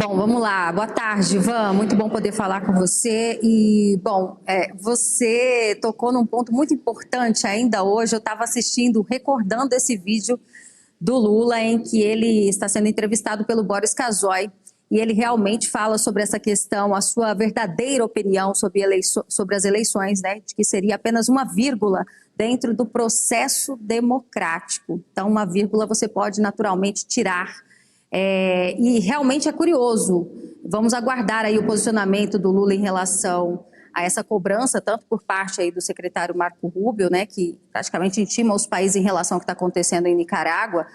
Bom, vamos lá. Boa tarde, Ivan. Muito bom poder falar com você. E, bom, você tocou num ponto muito importante ainda hoje. Eu estava assistindo, recordando esse vídeo do Lula em que ele está sendo entrevistado pelo Boris Casoy. E ele realmente fala sobre essa questão, a sua verdadeira opinião sobre as eleições, né? De que seria apenas uma vírgula dentro do processo democrático. Então, uma vírgula você pode naturalmente tirar. E realmente é curioso. Vamos aguardar aí o posicionamento do Lula em relação a essa cobrança, tanto por parte aí do secretário Marco Rubio, né, que praticamente intima os países em relação ao que está acontecendo em Nicarágua.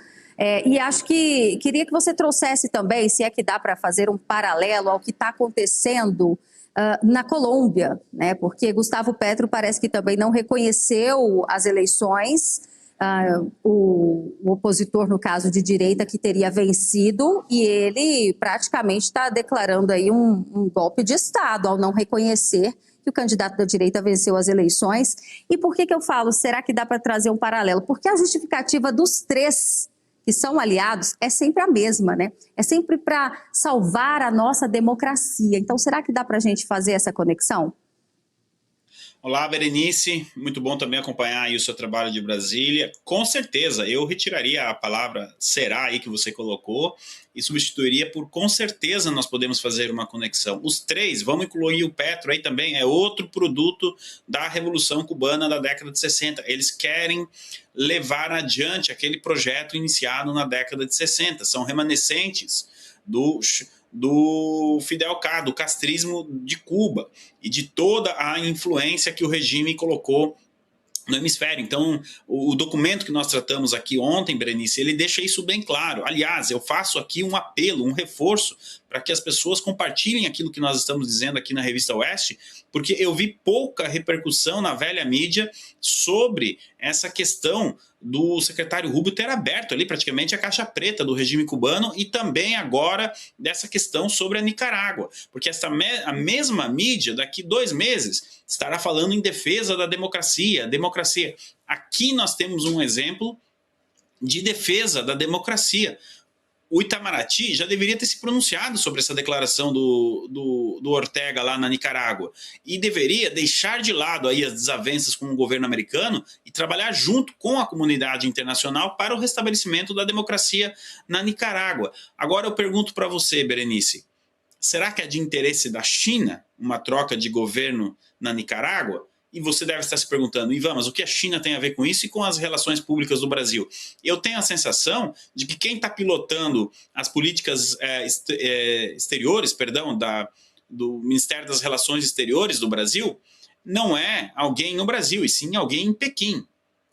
E acho que queria que você trouxesse também, se é que dá para fazer um paralelo ao que está acontecendo na Colômbia, né, porque Gustavo Petro parece que também não reconheceu as eleições. O opositor, no caso de direita, que teria vencido, e ele praticamente está declarando aí um golpe de Estado ao não reconhecer que o candidato da direita venceu as eleições. E por que eu falo, será que dá para trazer um paralelo? Porque a justificativa dos três que são aliados é sempre a mesma, né? É sempre para salvar a nossa democracia. Então, será que dá para a gente fazer essa conexão? Olá, Berenice, muito bom também acompanhar aí o seu trabalho de Brasília. Com certeza, eu retiraria a palavra será aí que você colocou e substituiria por com certeza nós podemos fazer uma conexão. Os três, vamos incluir o Petro aí também, é outro produto da Revolução Cubana da década de 60. Eles querem levar adiante aquele projeto iniciado na década de 60. São remanescentes do Fidel Castro, do castrismo de Cuba e de toda a influência que o regime colocou no hemisfério. Então, o documento que nós tratamos aqui ontem, Berenice, ele deixa isso bem claro. Aliás, eu faço aqui um apelo, um reforço, para que as pessoas compartilhem aquilo que nós estamos dizendo aqui na Revista Oeste, porque eu vi pouca repercussão na velha mídia sobre essa questão do secretário Rubio ter aberto ali praticamente a caixa preta do regime cubano e também agora dessa questão sobre a Nicarágua, porque a mesma mídia daqui 2 meses estará falando em defesa da democracia. Aqui nós temos um exemplo de defesa da democracia. O Itamaraty já deveria ter se pronunciado sobre essa declaração do Ortega lá na Nicarágua e deveria deixar de lado aí as desavenças com o governo americano e trabalhar junto com a comunidade internacional para o restabelecimento da democracia na Nicarágua. Agora eu pergunto para você, Berenice, será que é de interesse da China uma troca de governo na Nicarágua? E você deve estar se perguntando, Ivan, mas o que a China tem a ver com isso e com as relações públicas do Brasil? Eu tenho a sensação de que quem está pilotando as políticas exteriores, do Ministério das Relações Exteriores do Brasil, não é alguém no Brasil, e sim alguém em Pequim.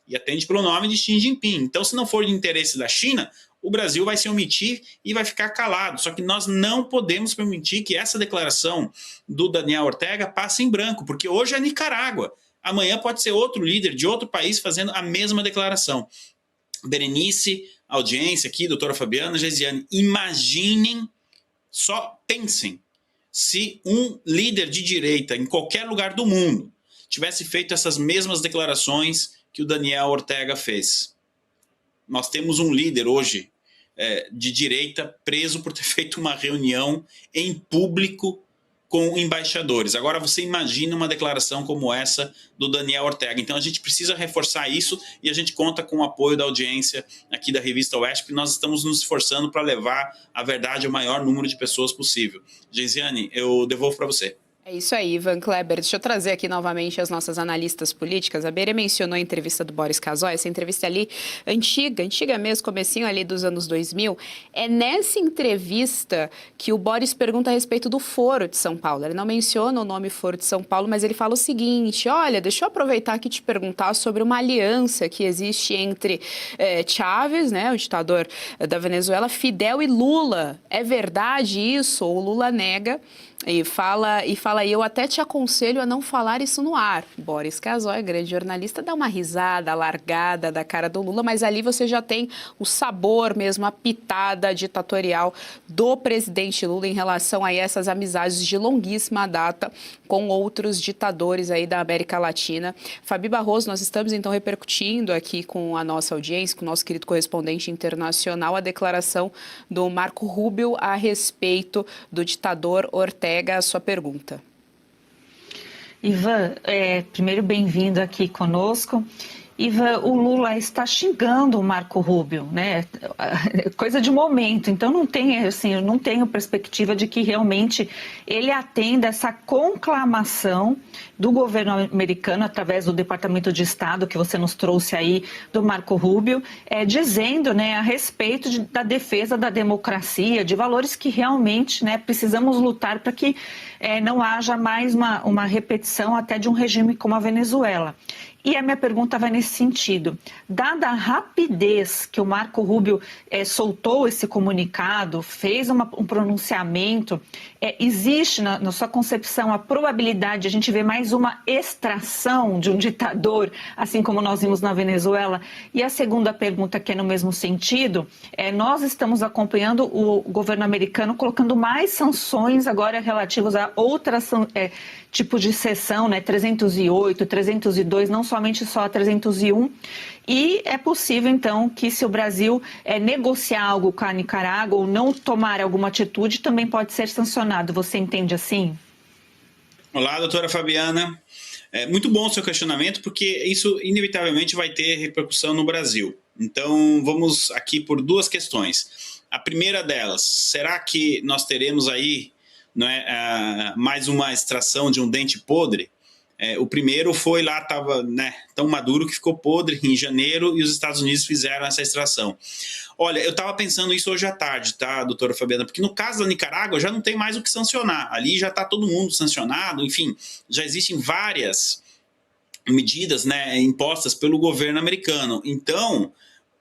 E atende pelo nome de Xi Jinping. Então, se não for de interesse da China, o Brasil vai se omitir e vai ficar calado. Só que nós não podemos permitir que essa declaração do Daniel Ortega passe em branco, porque hoje é Nicarágua. Amanhã pode ser outro líder de outro país fazendo a mesma declaração. Berenice, audiência aqui, doutora Fabiana, Geisiane, imaginem, só pensem, se um líder de direita em qualquer lugar do mundo tivesse feito essas mesmas declarações que o Daniel Ortega fez. Nós temos um líder hoje de direita preso por ter feito uma reunião em público com embaixadores. Agora você imagina uma declaração como essa do Daniel Ortega. Então a gente precisa reforçar isso e a gente conta com o apoio da audiência aqui da Revista Oeste, porque nós estamos nos esforçando para levar a verdade ao maior número de pessoas possível. Geisiane, eu devolvo para você. É isso aí, Ivan Kleber. Deixa eu trazer aqui novamente as nossas analistas políticas. A Bere mencionou a entrevista do Boris Casoy, essa entrevista ali antiga mesmo, comecinho ali dos anos 2000. É nessa entrevista que o Boris pergunta a respeito do Foro de São Paulo. Ele não menciona o nome Foro de São Paulo, mas ele fala o seguinte, olha, deixa eu aproveitar aqui e te perguntar sobre uma aliança que existe entre Chávez, né, o ditador da Venezuela, Fidel e Lula. É verdade isso? O Lula nega e fala fala aí, eu até te aconselho a não falar isso no ar. Boris Casoy, grande jornalista, dá uma risada largada da cara do Lula, mas ali você já tem o sabor mesmo, a pitada ditatorial do presidente Lula em relação a essas amizades de longuíssima data com outros ditadores aí da América Latina. Fabi Barroso, nós estamos então repercutindo aqui com a nossa audiência, com o nosso querido correspondente internacional, a declaração do Marco Rubio a respeito do ditador Ortega. A sua pergunta. Ivan, primeiro bem-vindo aqui conosco. Ivan, o Lula está xingando o Marco Rubio, né? Coisa de momento. Então não tem, assim, eu não tenho perspectiva de que realmente ele atenda essa conclamação do governo americano através do Departamento de Estado que você nos trouxe aí do Marco Rubio, dizendo, né, a respeito da defesa da democracia, de valores que realmente, né, precisamos lutar para que não haja mais uma repetição até de um regime como a Venezuela. E a minha pergunta vai nesse sentido. Dada a rapidez que o Marco Rubio soltou esse comunicado, fez um pronunciamento, existe na sua concepção a probabilidade de a gente ver mais uma extração de um ditador, assim como nós vimos na Venezuela? E a segunda pergunta, que é no mesmo sentido, nós estamos acompanhando o governo americano colocando mais sanções agora relativas a outras tipos de seção, né, 308, 302, não somente só a 301, e é possível, então, que se o Brasil negociar algo com a Nicarágua ou não tomar alguma atitude, também pode ser sancionado. Você entende assim? Olá, doutora Fabiana. Muito bom o seu questionamento, porque isso inevitavelmente vai ter repercussão no Brasil. Então, vamos aqui por duas questões. A primeira delas, será que nós teremos aí, não é, mais uma extração de um dente podre? O primeiro foi lá, estava, né, tão maduro que ficou podre em janeiro, e os Estados Unidos fizeram essa extração. Olha, eu estava pensando isso hoje à tarde, tá, doutora Fabiana? Porque no caso da Nicarágua já não tem mais o que sancionar. Ali já está todo mundo sancionado, enfim, já existem várias medidas, né, impostas pelo governo americano. Então,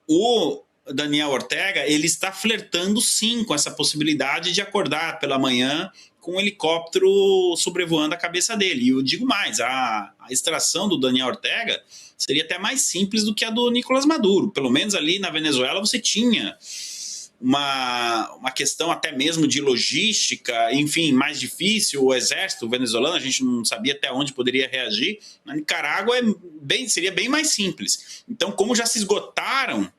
o Daniel Ortega, ele está flertando sim com essa possibilidade de acordar pela manhã com um helicóptero sobrevoando a cabeça dele. E eu digo mais, a extração do Daniel Ortega seria até mais simples do que a do Nicolás Maduro. Pelo menos ali na Venezuela você tinha uma questão até mesmo de logística, enfim, mais difícil. O exército venezuelano, a gente não sabia até onde poderia reagir. Na Nicarágua seria bem mais simples. Então, como já se esgotaram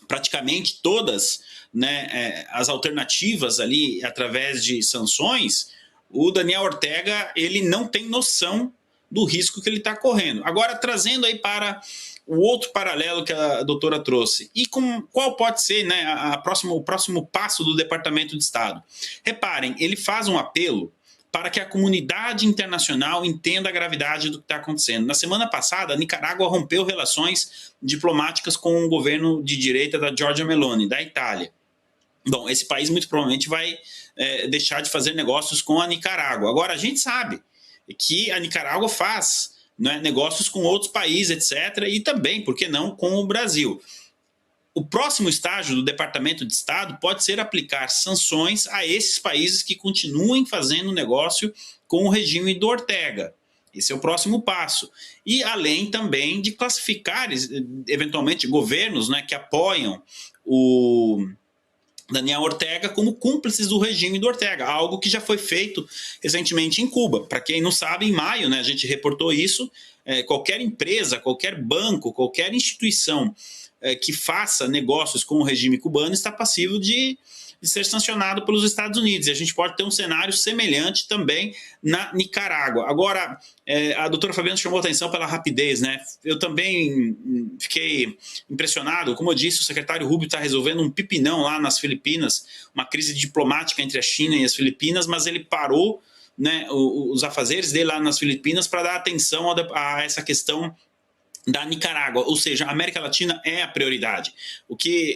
praticamente todas, né, as alternativas ali através de sanções, o Daniel Ortega, ele não tem noção do risco que ele está correndo. Agora, trazendo aí para o outro paralelo que a doutora trouxe, e qual pode ser, né, o próximo passo do Departamento de Estado? Reparem, ele faz um apelo para que a comunidade internacional entenda a gravidade do que está acontecendo. Na semana passada, a Nicarágua rompeu relações diplomáticas com o governo de direita da Giorgia Meloni, da Itália. Bom, esse país muito provavelmente vai deixar de fazer negócios com a Nicarágua. Agora, a gente sabe que a Nicarágua faz, né, negócios com outros países, etc., e também, por que não, com o Brasil. O próximo estágio do Departamento de Estado pode ser aplicar sanções a esses países que continuem fazendo negócio com o regime do Ortega. Esse é o próximo passo. E além também de classificar, eventualmente, governos, né, que apoiam o Daniel Ortega como cúmplices do regime do Ortega, algo que já foi feito recentemente em Cuba. Para quem não sabe, em maio, né, a gente reportou isso, qualquer empresa, qualquer banco, qualquer instituição que faça negócios com o regime cubano está passível de ser sancionado pelos Estados Unidos. E a gente pode ter um cenário semelhante também na Nicarágua. Agora, a doutora Fabiana chamou a atenção pela rapidez, né? Eu também fiquei impressionado. Como eu disse, o secretário Rubio está resolvendo um pipinão lá nas Filipinas, uma crise diplomática entre a China e as Filipinas, mas ele parou, né, os afazeres dele lá nas Filipinas para dar atenção a essa questão da Nicarágua, ou seja, a América Latina é a prioridade. O que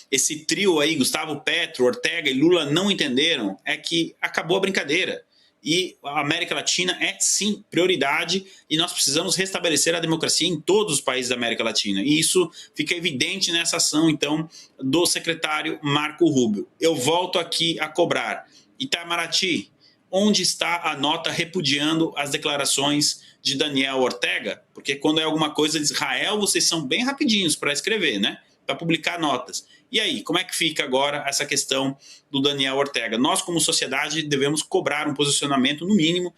esse trio aí, Gustavo Petro, Ortega e Lula, não entenderam é que acabou a brincadeira. E a América Latina é, sim, prioridade, e nós precisamos restabelecer a democracia em todos os países da América Latina. E isso fica evidente nessa ação, então, do secretário Marco Rubio. Eu volto aqui a cobrar. Itamaraty, onde está a nota repudiando as declarações de Daniel Ortega? Porque quando é alguma coisa de Israel, vocês são bem rapidinhos para escrever, né? Para publicar notas. E aí, como é que fica agora essa questão do Daniel Ortega? Nós, como sociedade, devemos cobrar um posicionamento, no mínimo,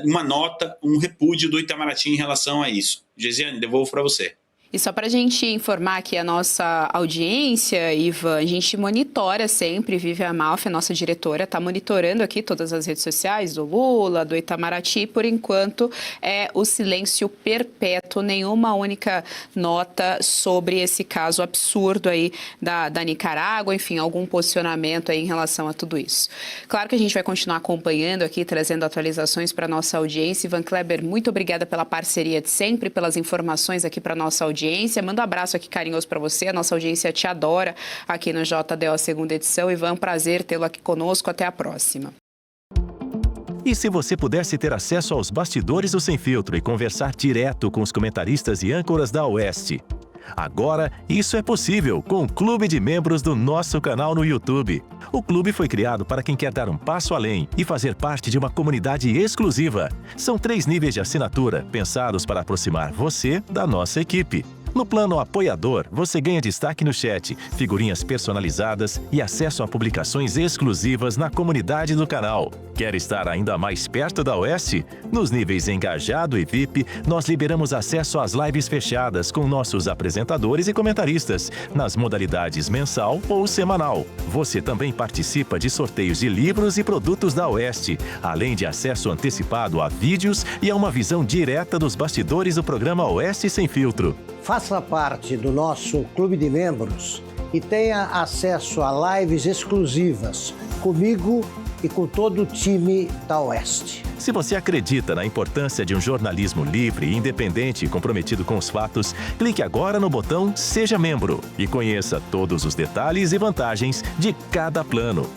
uma nota, um repúdio do Itamaraty em relação a isso. Gesiane, devolvo para você. E só para a gente informar aqui a nossa audiência, Ivan, a gente monitora sempre, Vivian Amalfi, a nossa diretora, está monitorando aqui todas as redes sociais do Lula, do Itamaraty, por enquanto é o silêncio perpétuo, nenhuma única nota sobre esse caso absurdo aí da Nicarágua, enfim, algum posicionamento aí em relação a tudo isso. Claro que a gente vai continuar acompanhando aqui, trazendo atualizações para a nossa audiência. Ivan Kleber, muito obrigada pela parceria de sempre, pelas informações aqui para a nossa audiência. Manda um abraço aqui carinhoso para você, a nossa audiência te adora aqui no JDO segunda edição. Ivan, um prazer tê-lo aqui conosco, até a próxima. E se você pudesse ter acesso aos bastidores do Sem Filtro e conversar direto com os comentaristas e âncoras da Oeste? Agora, isso é possível com o Clube de Membros do nosso canal no YouTube. O clube foi criado para quem quer dar um passo além e fazer parte de uma comunidade exclusiva. São 3 níveis de assinatura, pensados para aproximar você da nossa equipe. No plano apoiador, você ganha destaque no chat, figurinhas personalizadas e acesso a publicações exclusivas na comunidade do canal. Quer estar ainda mais perto da Oeste? Nos níveis Engajado e VIP, nós liberamos acesso às lives fechadas com nossos apresentadores e comentaristas, nas modalidades mensal ou semanal. Você também participa de sorteios de livros e produtos da Oeste, além de acesso antecipado a vídeos e a uma visão direta dos bastidores do programa Oeste Sem Filtro. Faça parte do nosso clube de membros e tenha acesso a lives exclusivas comigo e com todo o time da Oeste. Se você acredita na importância de um jornalismo livre, independente e comprometido com os fatos, clique agora no botão Seja Membro e conheça todos os detalhes e vantagens de cada plano.